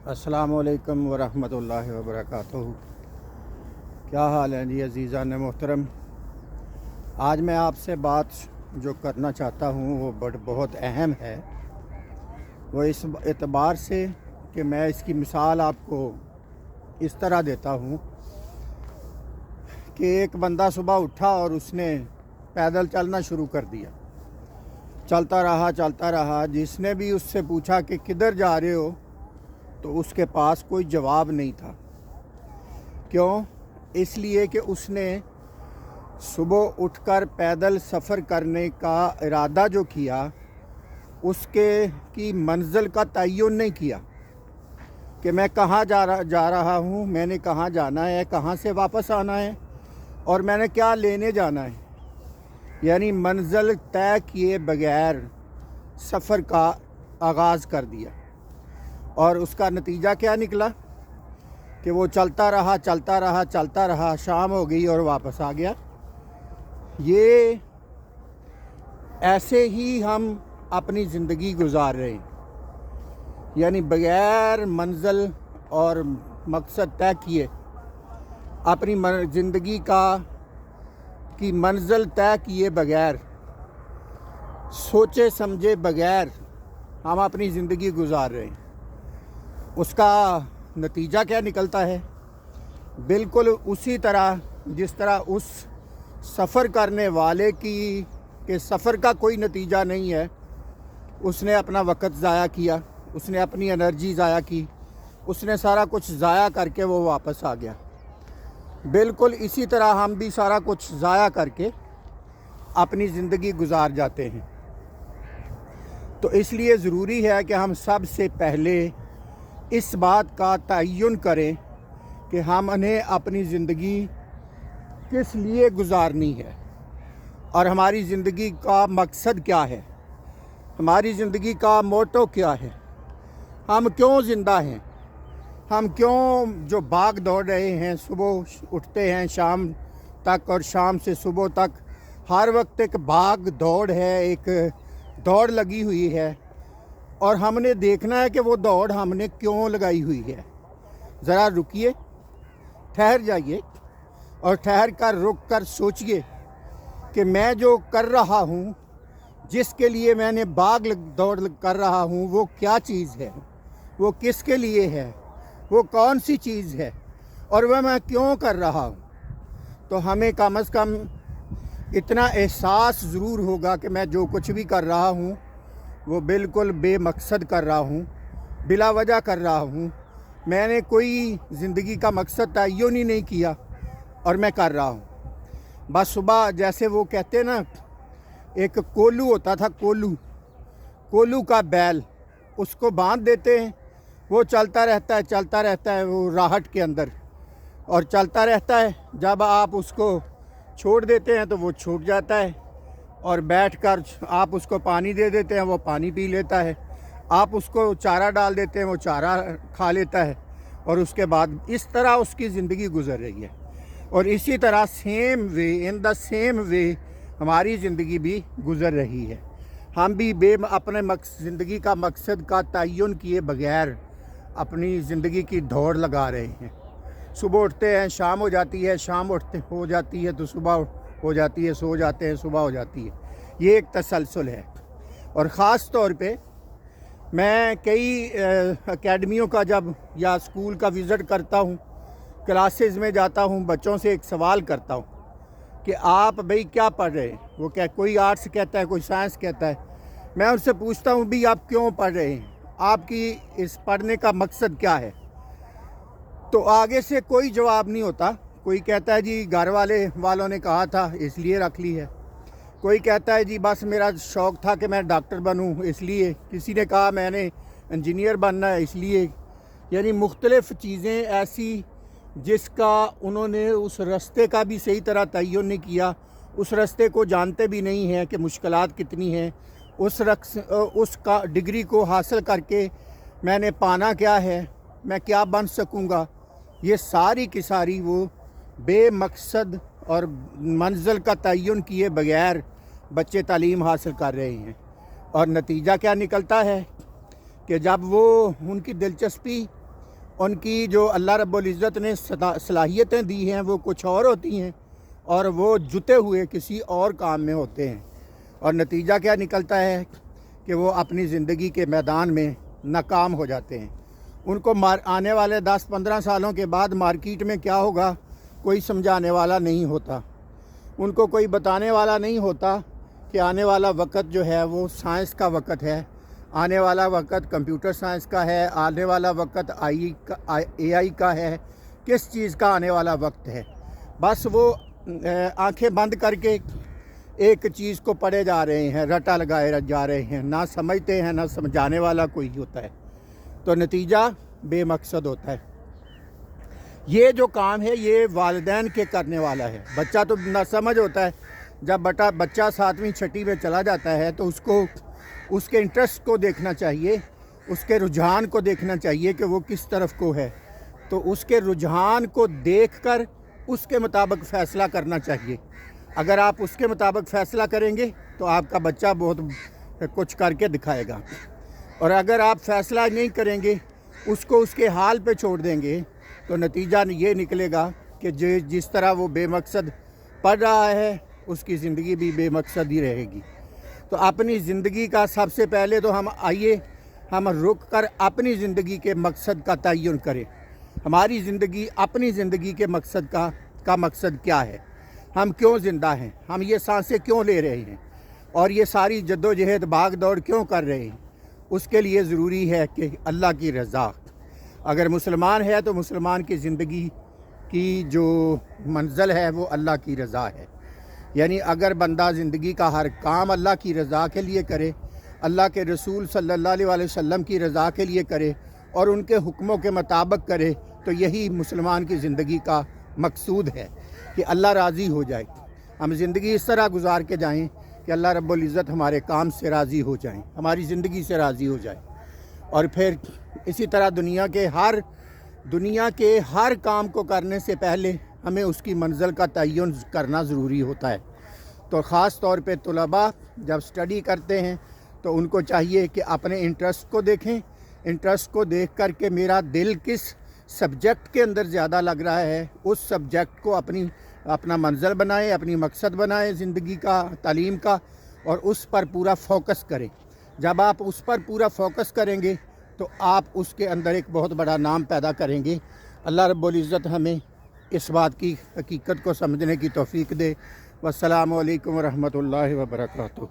अस्सलामुअलैकुम वरहमतुल्लाहि वबरकातुहू। क्या हाल है जी अज़ीज़ान मोहतरम। आज मैं आपसे बात जो करना चाहता हूँ वो बहुत अहम है। वो इस एतबार से कि मैं इसकी मिसाल आपको इस तरह देता हूँ कि एक बंदा सुबह उठा और उसने पैदल चलना शुरू कर दिया। चलता रहा। जिसने भी उससे पूछा कि किधर जा रहे हो तो उसके पास कोई जवाब नहीं था। क्यों? इसलिए कि उसने सुबह उठकर पैदल सफ़र करने का इरादा जो किया उसके की मंजिल का तयन नहीं किया कि मैं कहाँ जा रहा हूँ, मैंने कहाँ जाना है, कहाँ से वापस आना है और मैंने क्या लेने जाना है। यानी मंजिल तय किए बगैर सफ़र का आगाज़ कर दिया और उसका नतीजा क्या निकला कि वो चलता रहा, शाम हो गई और वापस आ गया। ये ऐसे ही हम अपनी ज़िंदगी गुजार रहे हैं, यानी बग़ैर मंजिल और मकसद तय किए अपनी ज़िंदगी की मंजिल तय किए बगैर, सोचे समझे बगैर हम अपनी ज़िंदगी गुजार रहे हैं। उसका नतीजा क्या निकलता है? बिल्कुल उसी तरह जिस तरह उस सफ़र करने वाले के सफ़र का कोई नतीजा नहीं है। उसने अपना वक़्त ज़ाया किया, उसने अपनी एनर्जी ज़ाया की, उसने सारा कुछ ज़ाया करके वो वापस आ गया। बिल्कुल इसी तरह हम भी सारा कुछ ज़ाया करके अपनी ज़िंदगी गुजार जाते हैं। तो इसलिए ज़रूरी है कि हम सबसे पहले इस बात का तयन करें कि हमने अपनी ज़िंदगी किस लिए गुजारनी है और हमारी ज़िंदगी का मकसद क्या है, हमारी ज़िंदगी का मोटो क्या है, हम क्यों ज़िंदा हैं, हम क्यों जो भाग दौड़ रहे हैं। सुबह उठते हैं शाम तक और शाम से सुबह तक हर वक्त एक भाग दौड़ है, एक दौड़ लगी हुई है और हमने देखना है कि वो दौड़ हमने क्यों लगाई हुई है। ज़रा रुकिए, ठहर जाइए और ठहर कर रुक कर सोचिए कि मैं जो कर रहा हूँ, जिसके लिए मैंने भाग दौड़ कर रहा हूँ, वो क्या चीज़ है, वो किसके लिए है, वो कौन सी चीज़ है और वह मैं क्यों कर रहा हूँ। तो हमें कम से कम इतना एहसास ज़रूर होगा कि मैं जो कुछ भी कर रहा हूँ वो बिल्कुल बेमकसद कर रहा हूँ, बिला वजह कर रहा हूँ। मैंने कोई ज़िंदगी का मकसद तयन ही नहीं किया और मैं कर रहा हूँ। बस सुबह जैसे वो कहते हैं ना, एक कोल्हू होता था, कोल्हू का बैल, उसको बांध देते हैं, वो चलता रहता है वो राहट के अंदर और चलता रहता है। जब आप उसको छोड़ देते हैं तो वो छूट जाता है और बैठकर आप उसको पानी दे देते हैं, वो पानी पी लेता है। आप उसको चारा डाल देते हैं, वो चारा खा लेता है और उसके बाद इस तरह उसकी ज़िंदगी गुजर रही है। और इसी तरह इन द सेम वे हमारी ज़िंदगी भी गुजर रही है। हम भी अपने ज़िंदगी का मकसद का तयन किए बगैर अपनी ज़िंदगी की दौड़ लगा रहे हैं। सुबह उठते हैं, शाम हो जाती है, शाम हो जाती है तो सुबह हो जाती है, सो जाते हैं, सुबह हो जाती है। ये एक तसलसल है। और ख़ास तौर पे मैं कई एकेडमियों का जब या स्कूल का विज़िट करता हूँ, क्लासेस में जाता हूँ, बच्चों से एक सवाल करता हूँ कि आप भाई क्या पढ़ रहे हैं। वो कोई आर्ट्स कहता है, कोई साइंस कहता है। मैं उनसे पूछता हूँ भी आप क्यों पढ़ रहे हैं, आपकी इस पढ़ने का मकसद क्या है। तो आगे से कोई जवाब नहीं होता। कोई कहता है जी घर वालों ने कहा था इसलिए रख ली है। कोई कहता है जी बस मेरा शौक़ था कि मैं डॉक्टर बनूं इसलिए। किसी ने कहा मैंने इंजीनियर बनना है इसलिए। यानी मुख्तलिफ़ चीज़ें ऐसी जिसका उन्होंने उस रास्ते का भी सही तरह तयन नहीं किया, उस रास्ते को जानते भी नहीं हैं कि मुश्किलात कितनी हैं, उसका डिग्री को हासिल करके मैंने पाना क्या है, मैं क्या बन सकूँगा। ये सारी की सारी वो बेमकसद और मंजिल का तयन किए बगैर बच्चे तालीम हासिल कर रहे हैं। और नतीजा क्या निकलता है कि जब वो उनकी दिलचस्पी उनकी जो अल्लाह रब्बुल इज़्ज़त ने सलाहियतें दी हैं वो कुछ और होती हैं और वो जुते हुए किसी और काम में होते हैं, और नतीजा क्या निकलता है कि वो अपनी ज़िंदगी के मैदान में नाकाम हो जाते हैं। उनको आने वाले 10-15 सालों के बाद मार्केट में क्या होगा कोई समझाने वाला नहीं होता, उनको कोई बताने वाला नहीं होता कि आने वाला वक्त जो है वो साइंस का वक्त है, आने वाला वक्त कंप्यूटर साइंस का है, आने वाला वक्त AI का है, किस चीज़ का आने वाला वक्त है। बस वो आंखें बंद करके एक चीज़ को पढ़े जा रहे हैं, रटा लगाए जा रहे हैं, ना समझते हैं, ना समझाने वाला कोई होता है, तो नतीजा बेमकसद होता है। ये जो काम है ये वालिदैन के करने वाला है। बच्चा तो ना समझ होता है, जब बच्चा 7वीं 6वीं में चला जाता है तो उसको उसके इंटरेस्ट को देखना चाहिए, उसके रुझान को देखना चाहिए कि वो किस तरफ को है, तो उसके रुझान को देखकर उसके मुताबिक फ़ैसला करना चाहिए। अगर आप उसके मुताबिक फ़ैसला करेंगे तो आपका बच्चा बहुत कुछ करके दिखाएगा, और अगर आप फ़ैसला नहीं करेंगे, उसको उसके हाल पे छोड़ देंगे, तो नतीजा ये निकलेगा कि जिस तरह वो बेमकसद पढ़ रहा है उसकी ज़िंदगी भी बेमकसद ही रहेगी। तो अपनी ज़िंदगी का सबसे पहले तो हम रुक कर अपनी ज़िंदगी के मकसद का तयन करें। हमारी ज़िंदगी अपनी ज़िंदगी के मकसद का मकसद क्या है, हम क्यों ज़िंदा हैं, हम ये सांसें क्यों ले रहे हैं, और ये सारी जद्दोजहद भाग दौड़ क्यों कर रहे हैं। उसके लिए ज़रूरी है कि अल्लाह की रज़ा। अगर मुसलमान है तो मुसलमान की ज़िंदगी की जो मंज़िल है वो अल्लाह की रज़ा है। यानी अगर बंदा ज़िंदगी का हर काम अल्लाह की रज़ा के लिए करे, अल्लाह के रसूल सल्लल्लाहु अलैहि वसल्लम की रज़ा के लिए करे और उनके हुक्मों के मुताबिक करे, तो यही मुसलमान की ज़िंदगी का मकसूद है कि अल्लाह राज़ी हो जाए। हम ज़िंदगी इस तरह गुजार के जाएं कि अल्लाह रब्बुल इज़्ज़त हमारे काम से राज़ी हो जाएं, हमारी ज़िंदगी से राज़ी हो जाए। और फिर इसी तरह दुनिया के हर काम को करने से पहले हमें उसकी मंजिल का तयन करना ज़रूरी होता है। तो ख़ास तौर पे तुलबा जब स्टडी करते हैं तो उनको चाहिए कि अपने इंटरेस्ट को देखें, इंटरेस्ट को देख कर के मेरा दिल किस सब्जेक्ट के अंदर ज़्यादा लग रहा है, उस सब्जेक्ट को अपना मंजिल बनाएं, अपनी मकसद बनाएं ज़िंदगी का, तालीम का, और उस पर पूरा फोकस करें। जब आप उस पर पूरा फोकस करेंगे तो आप उसके अंदर एक बहुत बड़ा नाम पैदा करेंगे। अल्लाह रब्बुल इज़्ज़त हमें इस बात की हकीकत को समझने की तौफीक दे। वस्सलामु अलैकुम व रहमतुल्लाहि व बरकातुहू।